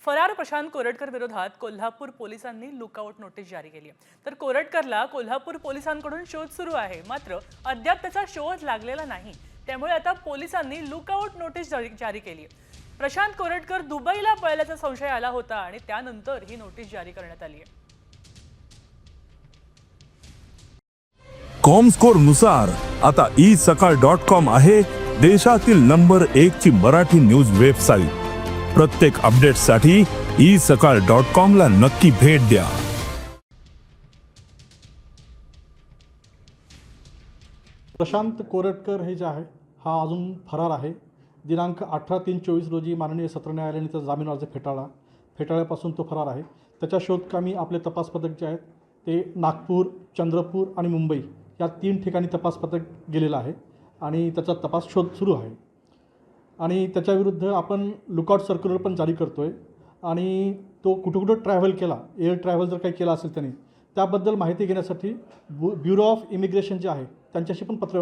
फरार प्रशांत कोरटकर विरोधात कोल्हापूर पोलिसांनी लुकआउट नोटीस जारी केली आहे। तर कोरटकरला कोल्हापूर पोलिसांकडून शोध सुरू आहे, मात्र अद्याप त्याचा शोध लागलेला नाही। त्यामुळे आता पोलिसांनी लुकआउट नोटीस जारी केली आहे। प्रशांत कोरटकर दुबईला पळाल्याचा संशय आला होता आणि त्यानंतर ही नोटीस जारी करण्यात आली आहे। कॉमस्कोर नुसार आता isakal.com आहे देशातील नंबर 1 ची मराठी न्यूज वेबसाईट। प्रत्येक अपडेटसाठी isakal.com ला नक्की भेट द्या। प्रशांत कोरटकर हे जे आहे हा अजून फरार आहे। दिनांक 18/3/24 रोजी माननीय सत्र न्यायालयाने त्याचा जामीन अर्ज फेटाळल्यापासून तो फरार आहे। त्याच्या शोधकामी आपले तपास पथक जे आहेत ते नागपूर, चंद्रपूर आणि मुंबई या 3 ठिकाणी तपास पथक गेलेलं आहे आणि त्याचा तपास शोध सुरू आहे। आणि त्याच्याविरुद्ध आपण लुकआउट सर्क्युलर पण जारी करतोय आणि तो कुठं ट्रॅव्हल केला, एअर ट्रॅव्हल जर काही केला असेल त्याने त्याबद्दल माहिती घेण्यासाठी ब्युरो ऑफ इमिग्रेशन जे आहे त्यांच्याशी पण पत्र